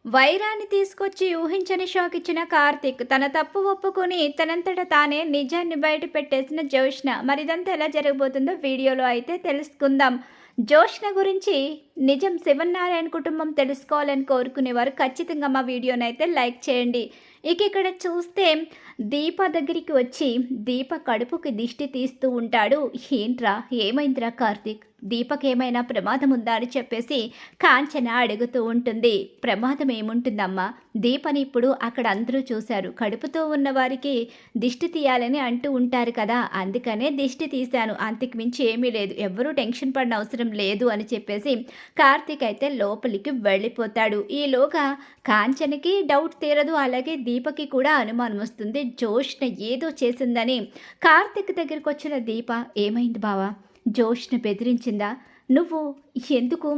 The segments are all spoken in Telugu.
వైరాన్ని తీసుకొచ్చి ఊహించని షాక్ ఇచ్చిన కార్తీక్. తన తప్పు ఒప్పుకొని తనంతట తానే నిజాన్ని బయట పెట్టేసిన జోష్న. మరిదంతా ఎలా జరగబోతుందో వీడియోలో అయితే తెలుసుకుందాం. జోష్న గురించి నిజం శివన్నారాయణ కుటుంబం తెలుసుకోవాలని కోరుకునేవారు ఖచ్చితంగా మా వీడియోనైతే లైక్ చేయండి. ఇక ఇక్కడ చూస్తే దీప దగ్గరికి వచ్చి దీప కడుపుకి దిష్టి తీస్తూ ఉంటాడు. ఏంట్రా ఏమైందిరా కార్తీక్, దీపకేమైనా ప్రమాదం ఉందా అని చెప్పేసి కాంచన అడుగుతూ ఉంటుంది. ప్రమాదం ఏముంటుందమ్మా, దీపని ఇప్పుడు అక్కడ అందరూ చూశారు. కడుపుతో ఉన్న వారికి దిష్టి తీయాలని అంటూ ఉంటారు కదా, అందుకనే దిష్టి తీశాను, అంతకు మించి ఏమీ లేదు, ఎవ్వరూ టెన్షన్ పడిన అవసరం లేదు అని చెప్పేసి కార్తీక్ అయితే లోపలికి వెళ్ళిపోతాడు. ఈలోగా కాంచనకి డౌట్ తీరదు, అలాగే దీపకి కూడా అనుమానం వస్తుంది. జోష్న ఏదో చేసిందని. కార్తీక్ దగ్గరికి వచ్చిన దీప, ఏమైంది బావా, జోష్ను బెదిరించిందా, నువ్వు ఎందుకు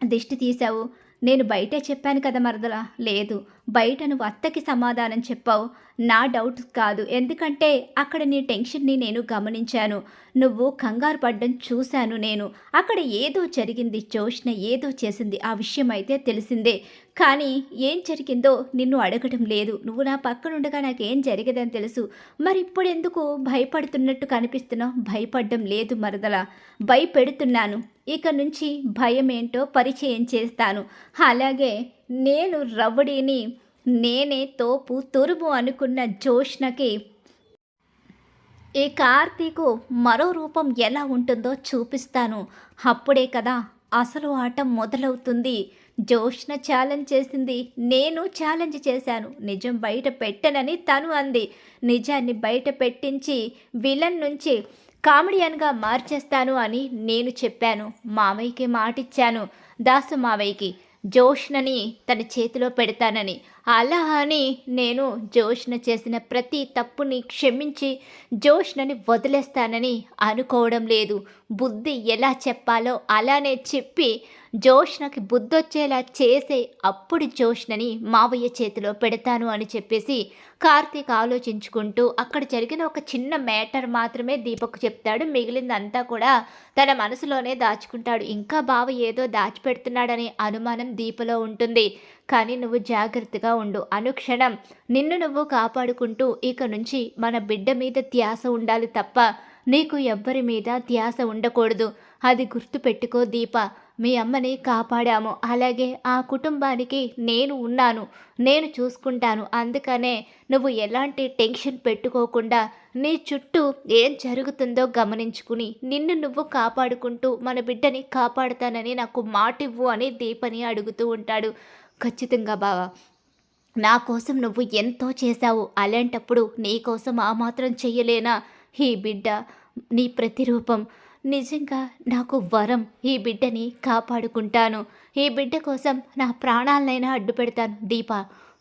దిష్టి తీశావు, నేను బయటే చెప్పాను కదా మరదలా, లేదు బయట నువ్వు అత్తకి సమాధానం చెప్పావు, నా డౌట్ కాదు, ఎందుకంటే అక్కడ నీ టెన్షన్ని నేను గమనించాను, నువ్వు కంగారు పడ్డం చూశాను నేను, అక్కడ ఏదో జరిగింది, జోష్న ఏదో చేసింది, ఆ విషయం అయితే తెలిసిందే, కానీ ఏం జరిగిందో నిన్ను అడగటం లేదు, నువ్వు నా పక్కనుండగా నాకేం జరిగదని తెలుసు, మరి ఇప్పుడు ఎందుకు భయపడుతున్నట్టు కనిపిస్తున్నావు, భయపడ్డం లేదు మరదలా, భయపెడుతున్నాను, ఇక నుంచి భయం ఏంటో పరిచయం చేస్తాను, అలాగే నేను రౌడీని, నేనే తోపు తురుము అనుకున్న జోష్నకి ఈ కార్తీకు మరో రూపం ఎలా ఉంటుందో చూపిస్తాను, అప్పుడే కదా అసలు ఆట మొదలవుతుంది. జోష్న ఛాలెంజ్ చేసింది, నేను ఛాలెంజ్ చేశాను, నిజం బయట పెట్టనని తను అంది, నిజాన్ని బయట పెట్టించి విలన్ నుంచి కామెడియన్గా మార్చేస్తాను అని నేను చెప్పాను, మావయ్యకి మాటిచ్చాను, దాసు మావయ్యకి జోష్నని తన చేతిలో పెడతానని, అలా అని నేను జోష్న చేసిన ప్రతి తప్పుని క్షమించి జోష్నని వదిలేస్తానని అనుకోవడం లేదు, బుద్ధి ఎలా చెప్పాలో అలానే చెప్పి జోష్నకి బుద్ధొచ్చేలా చేసే అప్పుడు జోష్నని మావయ్య చేతిలో పెడతాను అని చెప్పేసి కార్తీక్ ఆలోచించుకుంటూ అక్కడ జరిగిన ఒక చిన్న మ్యాటర్ మాత్రమే దీపకు చెప్తాడు, మిగిలిందంతా కూడా తన మనసులోనే దాచుకుంటాడు. ఇంకా బావ ఏదో దాచిపెడుతున్నాడనే అనుమానం దీపలో ఉంటుంది. కానీ నువ్వు జాగ్రత్తగా ఉండు, అనుక్షణం నిన్ను నువ్వు కాపాడుకుంటూ ఇక నుంచి మన బిడ్డ మీద ధ్యాస ఉండాలి తప్ప నీకు ఎవ్వరి మీద ధ్యాస ఉండకూడదు, అది గుర్తుపెట్టుకో దీప, మీ అమ్మని కాపాడాము, అలాగే ఆ కుటుంబానికి నేను ఉన్నాను, నేను చూసుకుంటాను, అందుకనే నువ్వు ఎలాంటి టెన్షన్ పెట్టుకోకుండా నీ చుట్టూ ఏం జరుగుతుందో గమనించుకుని నిన్ను నువ్వు కాపాడుకుంటూ మన బిడ్డని కాపాడుతానని నాకు మాటివ్వు అని దీపని అడుగుతూ ఉంటాడు. ఖచ్చితంగా బావా, నా కోసం నువ్వు ఎంతో చేశావు, అలాంటప్పుడు నీ కోసం ఆ మాత్రం చెయ్యలేనా, ఈ బిడ్డ నీ ప్రతిరూపం, నిజంగా నాకు వరం, ఈ బిడ్డని కాపాడుకుంటాను, ఈ బిడ్డ కోసం నా ప్రాణాలనైనా అడ్డు పెడతాను, దీప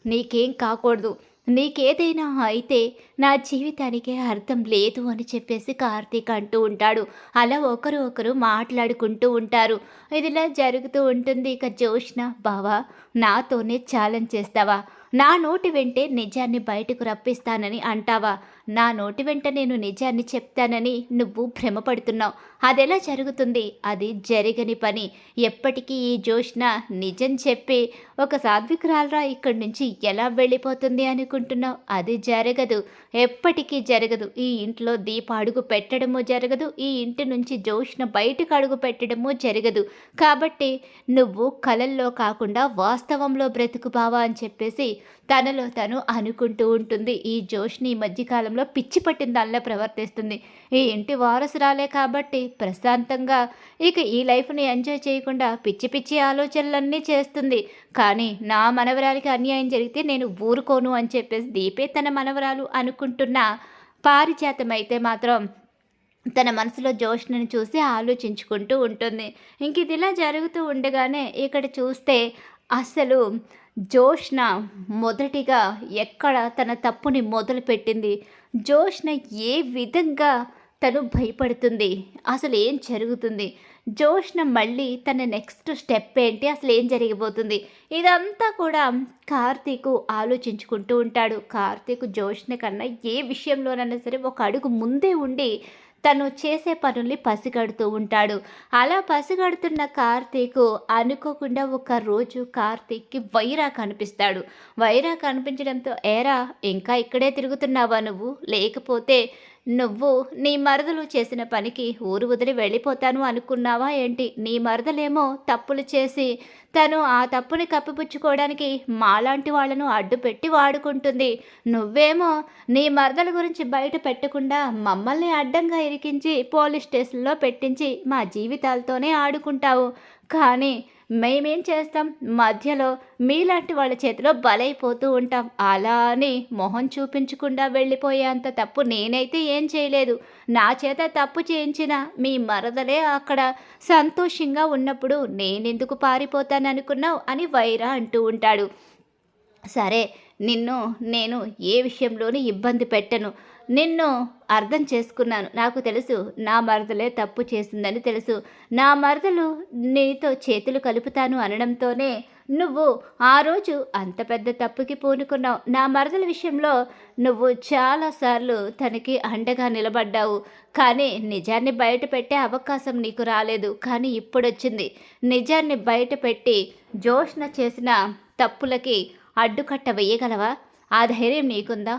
నీకేం కాకూడదు, నీకేదైనా అయితే నా జీవితానికే అర్థం లేదు అని చెప్పేసి కార్తీక్ అంటూ ఉంటాడు. అలా ఒకరు ఒకరు మాట్లాడుకుంటూ ఉంటారు. ఇదిలా జరుగుతూ ఉంటుంది. ఇక జోష్న, బావా నాతోనే ఛాలెంజ్ చేస్తావా, నా నోటి వెంటే నిజాన్ని బయటకు రప్పిస్తానని అంటావా, నా నోటి వెంట నేను నిజాన్ని చెప్తానని నువ్వు భ్రమపడుతున్నావు, అదెలా జరుగుతుంది, అది జరగని పని, ఎప్పటికీ ఈ జోష్న నిజం చెప్పి ఒక సాత్వికురాలరా ఇక్కడి నుంచి ఎలా వెళ్ళిపోతుంది అనుకుంటున్నావు, అది జరగదు, ఎప్పటికీ జరగదు, ఈ ఇంట్లో దీప అడుగు పెట్టడము జరగదు, ఈ ఇంటి నుంచి జోష్న బయటకు అడుగు పెట్టడము జరగదు, కాబట్టి నువ్వు కలల్లో కాకుండా వాస్తవంలో బ్రతుకు బావా అని చెప్పేసి తనలో తను అనుకుంటూ ఉంటుంది. ఈ జోష్ని ఈ మధ్యకాలంలో పిచ్చి పట్టిందల్లా ప్రవర్తిస్తుంది. ఈ ఇంటి వారసురాలే కాబట్టి ప్రశాంతంగా ఇక ఈ లైఫ్ని ఎంజాయ్ చేయకుండా పిచ్చి పిచ్చి ఆలోచనలన్నీ చేస్తుంది. కానీ నా మనవరాలికి అన్యాయం జరిగితే నేను ఊరుకోను అని చెప్పేసి దీపే తన మనవరాలు అనుకుంటున్న పారిజాతం అయితే మాత్రం తన మనసులో జోష్నని చూసి ఆలోచించుకుంటూ ఉంటుంది. ఇంక ఇది ఇలా జరుగుతూ ఉండగానే ఇక్కడ చూస్తే అసలు జోష్న మొదటిగా ఎక్కడ తన తప్పుని మొదలుపెట్టింది, జోష్న ఏ విధంగా తను భయపడుతుంది, అసలు ఏం జరుగుతుంది, జోష్న మళ్ళీ తన నెక్స్ట్ స్టెప్ ఏంటి, అసలు ఏం జరిగిపోతుంది, ఇదంతా కూడా కార్తీకు ఆలోచించుకుంటూ ఉంటాడు. కార్తీకు జోష్న కన్నా ఏ విషయంలోనైనా సరే ఒక అడుగు ముందే ఉండి తను చేసే పనుల్ని పసిగడుతూ ఉంటాడు. అలా పసిగడుతున్న కార్తీకు అనుకోకుండా ఒక రోజు కార్తీక్‌కి వైరా కనిపిస్తాడు. వైరా కనిపించడంతో, "ఏరా ఇంకా ఇక్కడే తిరుగుతున్నావా నువ్వు? లేకపోతే నువ్వు నీ మరదలు చేసిన పనికి ఊరు వదిలి వెళ్ళిపోతాను అనుకున్నావా ఏంటి? నీ మరదలేమో తప్పులు చేసి తను ఆ తప్పుని కప్పిపుచ్చుకోవడానికి మాలాంటి వాళ్ళను అడ్డుపెట్టి వాడుకుంటుంది. నువ్వేమో నీ మరదల గురించి బయట పెట్టకుండా మమ్మల్ని అడ్డంగా ఇరికించి పోలీస్ స్టేషన్‌లో పెట్టించి మా జీవితాలతోనే ఆడుకుంటావు. కానీ మేమేం చేస్తాం? మధ్యలో మీలాంటి వాళ్ళ చేతిలో బలైపోతూ ఉంటాం. అలా అని మొహం చూపించకుండా వెళ్ళిపోయేంత తప్పు నేనైతే ఏం చేయలేదు. నా చేత తప్పు చేయించిన మీ మరదలే అక్కడ సంతోషంగా ఉన్నప్పుడు నేనెందుకు పారిపోతాననుకున్నావు" అని వైరా అంటూ ఉంటాడు. సరే, నిన్ను నేను ఏ విషయంలోనూ ఇబ్బంది పెట్టను. నిన్ను అర్థం చేసుకున్నాను. నాకు తెలుసు నా మరదలే తప్పు చేసిందని తెలుసు. నా మరదలు నీతో చేతులు కలుపుతాను అనడంతోనే నువ్వు ఆ రోజు అంత పెద్ద తప్పుకి పూనుకున్నావు. నా మరదల విషయంలో నువ్వు చాలాసార్లు తనకి అండగా నిలబడ్డావు. కానీ నిజాన్ని బయట పెట్టే అవకాశం నీకు రాలేదు. కానీ ఇప్పుడొచ్చింది. నిజాన్ని బయట పెట్టి జోష్న చేసిన తప్పులకి అడ్డుకట్ట వేయగలవా? ఆ ధైర్యం నీకుందా?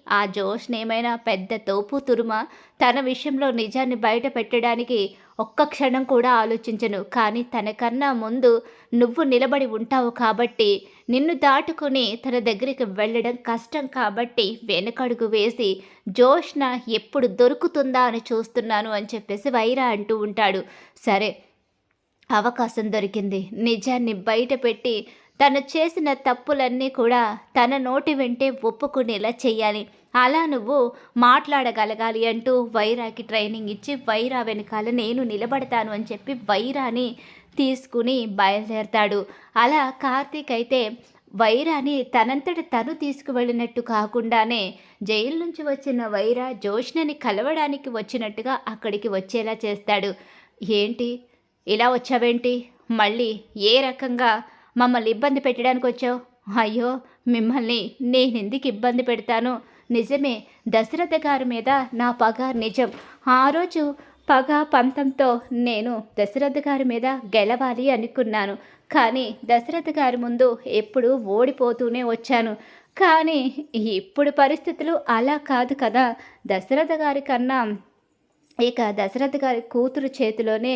ఆ జోష్‌నేమైనా పెద్ద తోపు తురుమా? తన విషయంలో నిజాన్ని బయట పెట్టడానికి ఒక్క క్షణం కూడా ఆలోచించను. కానీ తనకన్నా ముందు నువ్వు నిలబడి ఉంటావు కాబట్టి, నిన్ను దాటుకొని తన దగ్గరికి వెళ్ళడం కష్టం కాబట్టి వెనకడుగు వేసి జోష్న ఎప్పుడు దొరుకుతుందా అని చూస్తున్నాను అని చెప్పేసి వైరా అంటూ ఉంటాడు. సరే, అవకాశం దొరికింది. నిజాన్ని బయటపెట్టి తను చేసిన తప్పులన్నీ కూడా తన నోటి వెంటే ఒప్పుకునేలా చెయ్యాలి. అలా నువ్వు మాట్లాడగలగాలి అంటూ వైరాకి ట్రైనింగ్ ఇచ్చి, వైరా వెనకాల నేను నిలబడతాను అని చెప్పి వైరాని తీసుకుని బయలుదేరతాడు. అలా కార్తీక్ అయితే వైరాని తనంతట తను తీసుకువెళ్ళినట్టు కాకుండానే జైలు నుంచి వచ్చిన వైరా జోష్నని కలవడానికి వచ్చినట్టుగా అక్కడికి వచ్చేలా చేస్తాడు. "ఏంటి ఇలా వచ్చావేంటి? మళ్ళీ ఏ రకంగా మమ్మల్ని ఇబ్బంది పెట్టడానికి వచ్చావు?" "అయ్యో, మిమ్మల్ని నేనెందుకు ఇబ్బంది పెడతాను? నిజమే, దశరథ గారి మీద నా పగ నిజం. ఆ రోజు పగ పంతంతో నేను దశరథ గారి మీద గెలవాలి అనుకున్నాను. కానీ దశరథ గారి ముందు ఎప్పుడూ ఓడిపోతూనే వచ్చాను. కానీ ఇప్పుడు పరిస్థితులు అలా కాదు కదా. దశరథ గారి కన్నా ఇక దశరథ గారి కూతురు చేతిలోనే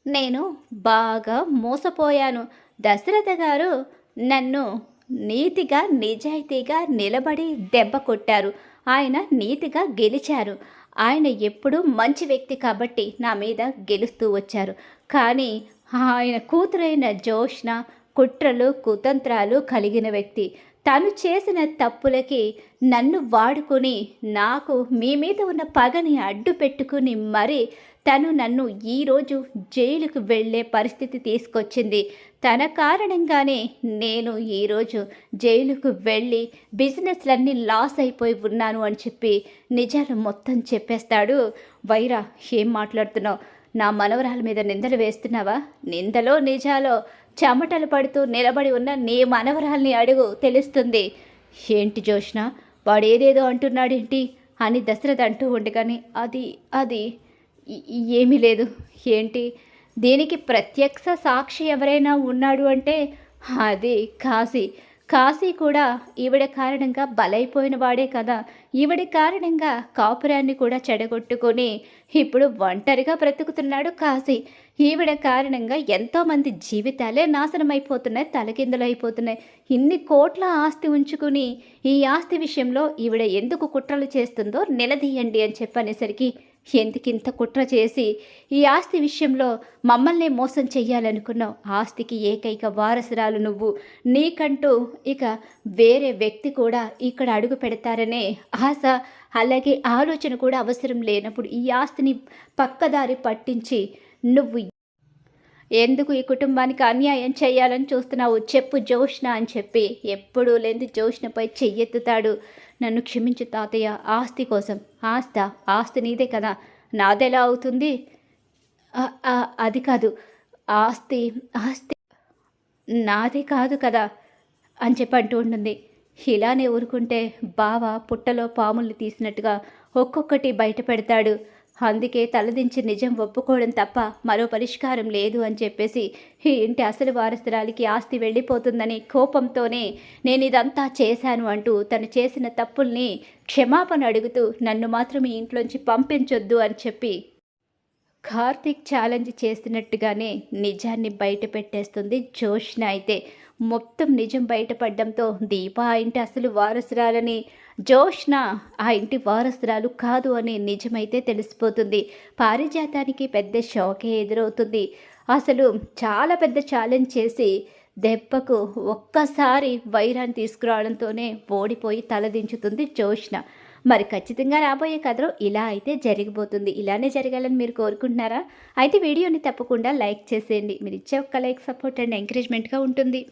నేను బాగా మోసపోయాను. దశరథ గారు నన్ను నీతిగా నిజాయితీగా నిలబడి దెబ్బ కొట్టారు. ఆయన నీతిగా గెలిచారు. ఆయన ఎప్పుడూ మంచి వ్యక్తి కాబట్టి నా మీద గెలుస్తూ వచ్చారు. కానీ ఆయన కూతురైన జోష్న కుట్రలు కుతంత్రాలు కలిగిన వ్యక్తి. తను చేసిన తప్పులకి నన్ను వాడుకొని నాకు మీ మీద ఉన్న పగని అడ్డు పెట్టుకుని మరి తను నన్ను ఈరోజు జైలుకు వెళ్ళే పరిస్థితి తీసుకొచ్చింది. తన కారణంగానే నేను ఈరోజు జైలుకు వెళ్ళి బిజినెస్లన్నీ లాస్ అయిపోయి ఉన్నాను అని చెప్పి నిజాలు మొత్తం చెప్పేస్తాడు. వైరా, ఏం మాట్లాడుతున్నావు? నా మనవరాల మీద నిందలు వేస్తున్నావా? నిందలో నిజాలో చెమటలు పడుతూ నిలబడి ఉన్న నీ మనవరాల్ని అడుగు, తెలుస్తుంది. ఏంటి జోష్న, వాడేదేదో అంటున్నాడేంటి అని దశరథ్ అంటూ ఉండగానే అది ఏమీ లేదు. ఏంటి, దీనికి ప్రత్యక్ష సాక్షి ఎవరైనా ఉన్నాడు అంటే అది కాశీ. కాశీ కూడా ఈవిడ కారణంగా బలైపోయిన వాడే కదా. ఈవిడ కారణంగా కాపురాన్ని కూడా చెడగొట్టుకొని ఇప్పుడు ఒంటరిగా బ్రతుకుతున్నాడు కాశీ. ఈవిడ కారణంగా ఎంతోమంది జీవితాలే నాశనమైపోతున్నాయి, తలకిందులైపోతున్నాయి. ఇన్ని కోట్ల ఆస్తి ఉంచుకుని ఈ ఆస్తి విషయంలో ఈవిడ ఎందుకు కుట్రలు చేస్తుందో నిలదీయండి అని చెప్పనేసరికి, ఎందుకింత కుట్ర చేసి ఈ ఆస్తి విషయంలో మమ్మల్ని మోసం చెయ్యాలనుకున్నావు? ఆస్తికి ఏకైక వారసురాలు నువ్వు. నీకంటూ ఇక వేరే వ్యక్తి కూడా ఇక్కడ అడుగు పెడతారనే ఆశ అలాగే ఆలోచన కూడా అవసరం లేనప్పుడు ఈ ఆస్తిని పక్కదారి పట్టించి నువ్వు ఎందుకు ఈ కుటుంబానికి అన్యాయం చేయాలని చూస్తున్నావు? చెప్పు జోష్న అని చెప్పి ఎప్పుడూ లేని జోష్నపై చెయ్యెత్తుతాడు. నన్ను క్షమించు తాతయ్య, ఆస్తి కోసం. ఆస్తి నీదే కదా, నాదెలా అవుతుంది? అది కాదు, ఆస్తి ఆస్తి నాదే కాదు కదా అని చెప్పి అంటూ ఉంటుంది. ఇలానే ఊరుకుంటే బావ పుట్టలో పాముల్ని తీసినట్టుగా ఒక్కొక్కటి బయట పెడతాడు. అందుకే తలదించి నిజం ఒప్పుకోవడం తప్ప మరో పరిష్కారం లేదు అని చెప్పేసి ఈ ఇంటి అసలు వారసురాలికి ఆస్తి వెళ్ళిపోతుందని కోపంతోనే నేను ఇదంతా చేశాను అంటూ తను చేసిన తప్పుల్ని క్షమాపణ అడుగుతూ నన్ను మాత్రం ఈ ఇంట్లోంచి పంపించొద్దు అని చెప్పి కార్తీక్ ఛాలెంజ్ చేసినట్టుగానే నిజాన్ని బయట పెట్టేస్తుంది జోష్న అయితే. మొత్తం నిజం బయటపడడంతో దీప ఆ ఇంటి అసలు వారసురాలని, జోష్న ఆ ఇంటి వారసురాలు కాదు అనే నిజమైతే తెలిసిపోతుంది. పారిజాతానికి పెద్ద షాకే ఎదురవుతుంది. అసలు చాలా పెద్ద ఛాలెంజ్ చేసి దెబ్బకు ఒక్కసారి వైరాన్ని తీసుకురావడంతోనే ఓడిపోయి తలదించుతుంది జోష్న. మరి ఖచ్చితంగా రాబోయే కథలో ఇలా అయితే జరిగిపోతుంది. ఇలానే జరగాలని మీరు కోరుకుంటున్నారా? అయితే వీడియోని తప్పకుండా లైక్ చేసేయండి. మీరు ఇచ్చే ఒక్క లైక్ సపోర్ట్ అండ్ ఎంకరేజ్మెంట్గా ఉంటుంది.